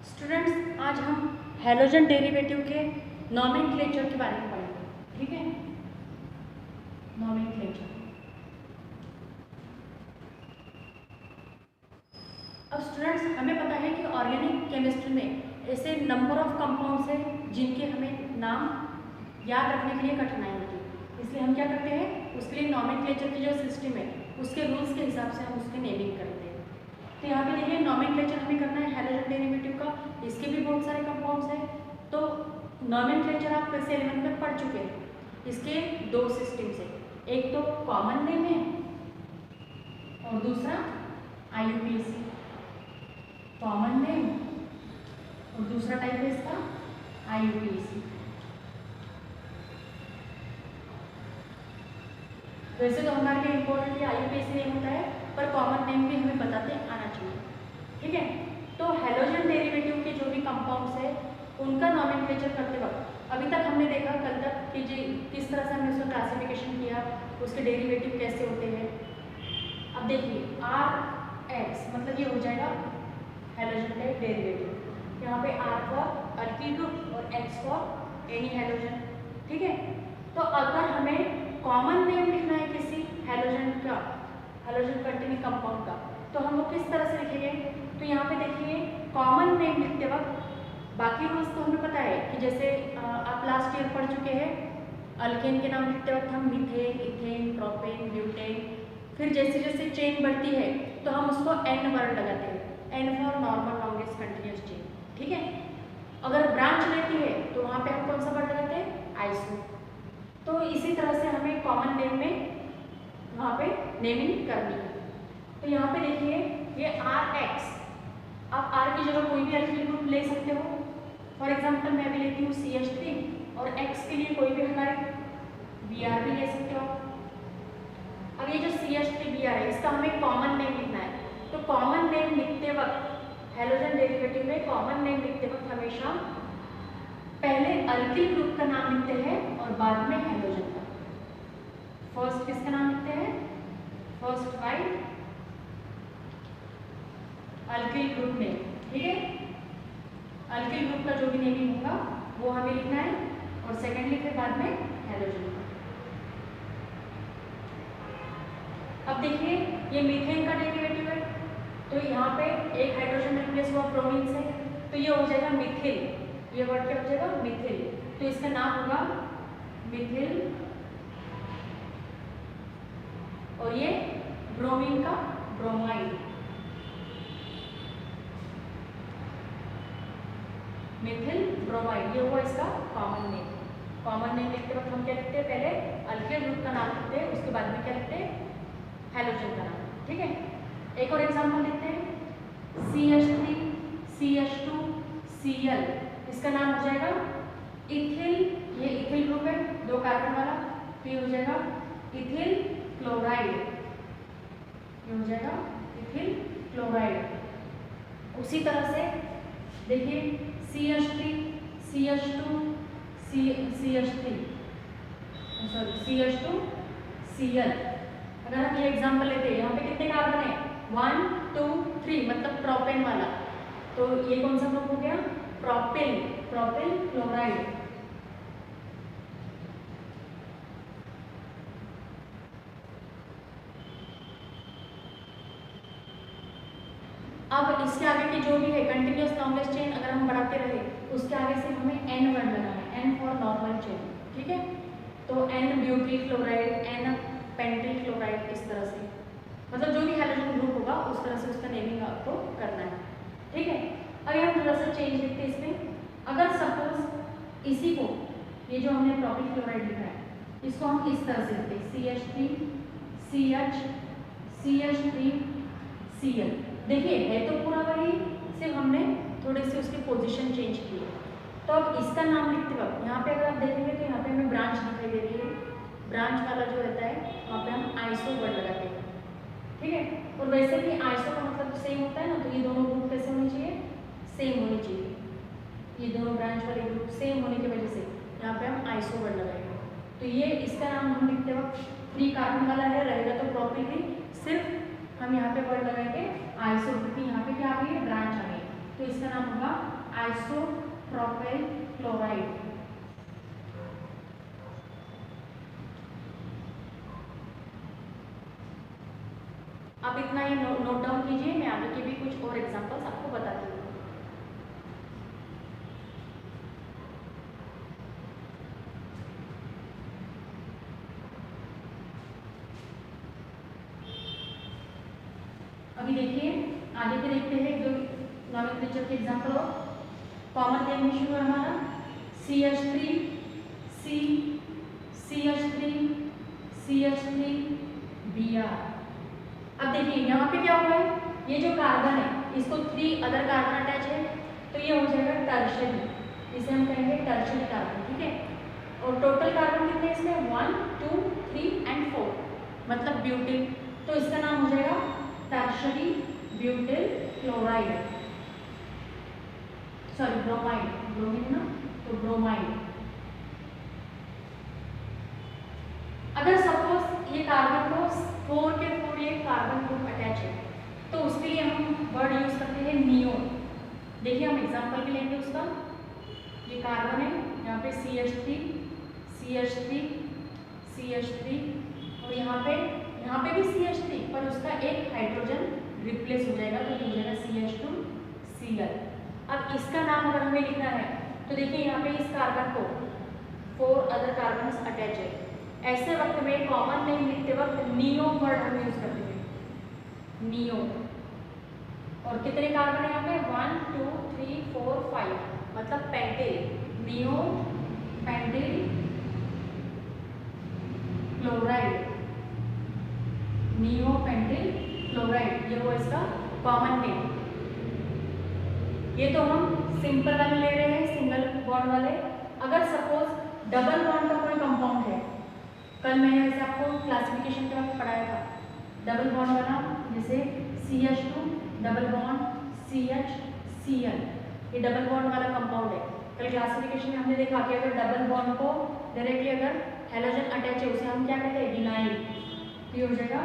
Students, आज हम halogen derivative के नॉमेनक्लेचर के बारे में पढ़ेंगे। ठीक है, नॉमेनक्लेचर। अब स्टूडेंट्स, हमें पता है कि ऑर्गेनिक केमिस्ट्री में ऐसे नंबर ऑफ कंपाउंड्स हैं जिनके हमें नाम याद रखने के लिए कठिनाई होती है। इसलिए हम क्या करते हैं, उसके लिए नॉमेनक्लेचर की जो सिस्टम है उसके रूल्स के हिसाब से हम उसके नेमिंग करते हैं। तो यहाँ पे देखिए, नॉमेनक्लेचर हमें करना है हैलोजन डेरिवेटिव का। इसके भी बहुत सारे कंपाउंड्स हैं। तो नॉमेनक्लेचर आप फिर से 11 में पढ़ चुके हैं। इसके दो सिस्टम्स है, एक तो कॉमन नेम है और दूसरा IUPAC। कॉमन नेम और दूसरा टाइप है इसका IUPAC। वैसे तो हमारे लिए इम्पोर्टेंट IUPAC नेम होता है, पर कॉमन नेम भी हमें बताते आना चाहिए। ठीक है, तो हैलोजन डेरिवेटिव के जो भी कंपाउंड्स है उनका नॉमेनक्लेचर करते वक्त अभी तक हमने देखा कल तक कि जी किस तरह से हमने उसका क्लासिफिकेशन किया, उसके डेरिवेटिव कैसे होते हैं। अब देखिए, RX मतलब ये हो जाएगा हैलोजन का डेरिवेटिव। यहाँ पे R फॉर अल्किल ग्रुप और X फॉर एनी हैलोजन। ठीक है, तो अगर हमें कॉमन नेम लिखना है किसी हैलोजन का, हैलोजन कंटेनिंग कंपाउंड का, तो हम वो किस तरह से लिखेंगे। तो यहाँ पे देखिए, कॉमन नेम लिखते वक्त बाकी रूल्स तो हमें पता है कि जैसे आप लास्ट ईयर पढ़ चुके हैं, अल्केन के नाम लिखते वक्त हम मीथेन, इथेन, प्रोपेन, ब्यूटेन, फिर जैसे जैसे चेन बढ़ती है तो हम उसको N वर्ड लगाते हैं, N for normal longest continuous chain. ठीक है, अगर ब्रांच लेती है तो वहाँ पे हम कौन सा वर्ड लगाते हैं, आइसो। तो इसी तरह से हमें कॉमन नेम में वहाँ पे नेमिंग करनी है। तो यहाँ पे देखिए, ये RX, आप R की जगह कोई भी अल्किल ग्रुप ले सकते हो। फॉर एग्जांपल मैं भी लेती हूँ CH3 और X के लिए कोई भी हमारे Br भी ले सकते हो। अब ये जो CH3Br है इसका हमें कॉमन नेम लिखना है। तो कॉमन नेम लिखते वक्त हैलोजन डेरिवेटिव में कॉमन नेम लिखते वक्त हमेशा पहले अल्किल ग्रुप का नाम लिखते हैं और बाद में हैलोजन का। फर्स्ट किसका नाम लिखते हैं, first by alkyl group name. ठीक है, अल्किल ग्रुप का जो भी नेमिंग होगा वो हमें लिखना है और सेकेंडली फिर बाद में हैलोजन का। अब देखिए, ये मीथेन का डेरिवेटिव है, तो यहाँ पे एक हाइड्रोजन रिप्लेस हुआ ब्रोमीन से, तो ये हो जाएगा मिथिल। ये वर्ड क्या हो जाएगा, मिथिल। तो इसका नाम होगा मिथिल और ये ब्रोमीन का ब्रोमाइड, मिथिल ब्रोमाइड। ये हुआ इसका कॉमन नेम। कॉमन नेम लिखते वक्त हम क्या लिखते हैं, पहले अल्किल ग्रुप का नाम लिखते हैं, उसके बाद में क्या लिखते हैं, हैलोजन का नाम। ठीक है, एक और एग्जांपल लिखते हैं, CH3 CH2 Cl, इसका नाम हो जाएगा इथिल। ये इथिल ग्रुप है, 2 कार्बन वाला, तो ये हो जाएगा इथिल क्लोराइड। ये हो जाएगा इथिल क्लोराइड। उसी तरह से देखिए, CH3 CH2 CH3 sorry CH2 Cl। अगर हम ये एग्जांपल लेते हैं, यहाँ पे कितने कार्बन है, 1 2 3, मतलब प्रोपेन वाला, तो ये कौन सा ग्रुप हो गया, प्रोपिल, प्रोपिल क्लोराइड। अब इसके आगे की जो भी है कंटिन्यूअस लॉन्गेस्ट चेन अगर हम बढ़ाते रहे, उसके आगे से हमें N वर्ड लगाना है, N फॉर नॉर्मल चेन। ठीक है, तो N butyl chloride, N pentyl chloride, इस तरह से, मतलब जो भी हैलोजन ग्रुप होगा उस तरह से उसका नेमिंग आपको करना है। ठीक है, अगर हम थोड़ा सा चेंज लिखते हैं इसमें, अगर सपोज इसी को, ये जो हमने प्रोपिल क्लोराइड लिखा है, इसको हम इस तरह से लिखते हैं, CH3 CH CH3 Cl। देखिए, है तो पूरा वही, सिर्फ हमने थोड़े से उसकी पोजीशन चेंज की है। तो अब इसका नाम लिखते वक्त यहाँ पे अगर आप देखेंगे तो यहाँ पे हमें ब्रांच दिखाई दे रही है। ब्रांच वाला जो रहता है वहाँ पे हम आइसो वर्ड लगाते हैं। ठीक है, और वैसे भी आइसो का मतलब सेम होता है ना, तो ये दोनों ग्रुप कैसे होने चाहिए, सेम होनी चाहिए। ये दोनों ब्रांच वाले ग्रुप सेम होने की वजह से यहाँ पे हम आइसो वर्ड लगाएंगे। तो ये इसका नाम हम लिखते वक्त 3 कार्बन वाला है, रहेगा तो प्रोपिल ही, सिर्फ हम यहाँ पे वर्ड लगाएंगे आइसो, क्योंकि यहाँ पे क्या आ गई है, ब्रांच आ गई, तो इसका नाम होगा आइसोप्रोपाइल क्लोराइड। अब इतना ये नोट डाउन कीजिए, मैं आगे के भी कुछ और एग्जांपल्स आपको बताती हूँ। अभी देखिए आगे के देखते हैं जो नॉमेनक्लेचर के एग्जांपल हो। कॉमन नेम में शुरू है हमारा CH3 C CH3 CH3 Br। अब देखिए यहाँ पे क्या हुआ है, ये जो कार्बन है इसको 3 अदर कार्बन अटैच है, तो ये हो जाएगा टर्शरी, इसे हम कहेंगे टर्शरी कार्बन, ठीक है। और टोटल कार्बन कितने इसमें 1 2 3 एंड 4, मतलब ब्यूटिल, तो इसका नाम हो जाएगा tertiary butyl chloride, sorry bromide, bromine ना, तो ब्रोमाइड। अगर सपोज ये कार्बन को 4 के 4 ये कार्बन ग्रुप अटैच है, तो उसके लिए हम वर्ड यूज करते हैं नियो। देखिए हम एग्जांपल भी लेंगे उसका। ये कार्बन है, यहाँ पे CH3 CH3 CH3 और यहाँ पे भी CH3, पर उसका एक हाइड्रोजन रिप्लेस हो जाएगा, तो ये हो जाएगा CH2Cl। अब इसका नाम अगर हमें लिखना है तो देखिए यहाँ पे इस कार्बन को 4 अदर कार्बन अटैच है, ऐसे वक्त में कॉमन नेम लिखते वक्त नियो वर्ड हम यूज करते हैं, नियो। और कितने कार्बन है यहाँ पे 1 2 3 4 5, मतलब pentyl, neo pentyl chloride, neo pentyl chloride, ये वो इसका कॉमन नेम। ये तो हम सिंपल वाले ले रहे हैं, सिंगल बॉन्ड वाले। अगर सपोज डबल बॉन्ड का कोई कंपाउंड है, कल मैंने वैसे आपको क्लासिफिकेशन के वक्त पढ़ाया था, डबल बॉन्ड वाला जैसे CH2 डबल बॉन्ड CHCl, ये डबल बॉन्ड वाला कंपाउंड है। कल क्लासिफिकेशन में हमने देखा कि अगर डबल बॉन्ड को डायरेक्टली अगर हेलोजन अटैच है उसे हम क्या कहते हैं, विनाइल, तो ये हो जाएगा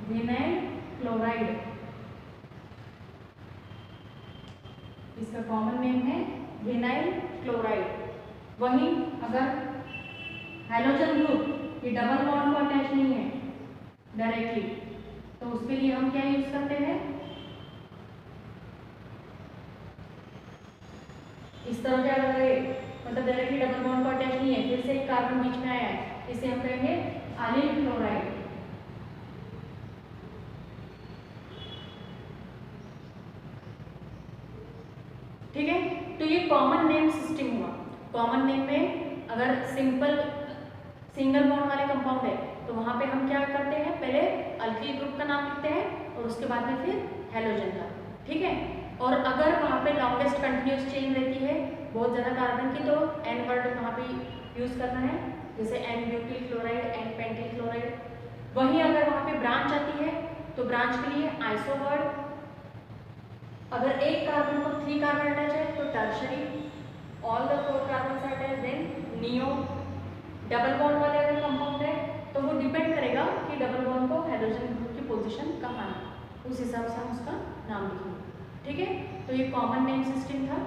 विनाइल क्लोराइड, इसका कॉमन नेम है विनाइल क्लोराइड। वहीं अगर हाइड्रोजन ग्रुप ये डबल बॉन्ड को अटैच नहीं है डायरेक्टली, तो उसके लिए हम क्या यूज करते हैं, इस तरह क्या कर रहे, मतलब डायरेक्टली डबल बॉन्ड को अटैच नहीं है, फिर से एक कार्बन बीच में आया है, इसे हम कहेंगे अलील क्लोराइड। ठीक है, तो ये कॉमन नेम सिस्टम हुआ। कॉमन नेम में अगर सिंगल बॉन्ड वाले कंपाउंड है तो वहां पे हम क्या करते हैं, पहले अल्किल ग्रुप का नाम लिखते हैं और उसके बाद में फिर हेलोजन का, ठीक है। और अगर वहाँ पे लॉन्गेस्ट कंटिन्यूस चेन रहती है बहुत ज़्यादा कार्बन की, तो एन वर्ड वहाँ पे यूज करना है, जैसे N butyl chloride, N pentyl chloride. वहीं अगर वहाँ पे ब्रांच आती है तो ब्रांच के लिए आइसो वर्ड। अगर एक कार्बन को 3 कार्बन अटैच है तो tertiary, all the 4 carbon attach, then neo. Double bond वाले अगर कंपाउंड है तो वो डिपेंड करेगा कि डबल बॉन्ड को हाइड्रोजन ग्रुप की पोजीशन कहाँ है, उस हिसाब से हम उसका नाम लिखेंगे, ठीक है। तो ये कॉमन नेम सिस्टम था।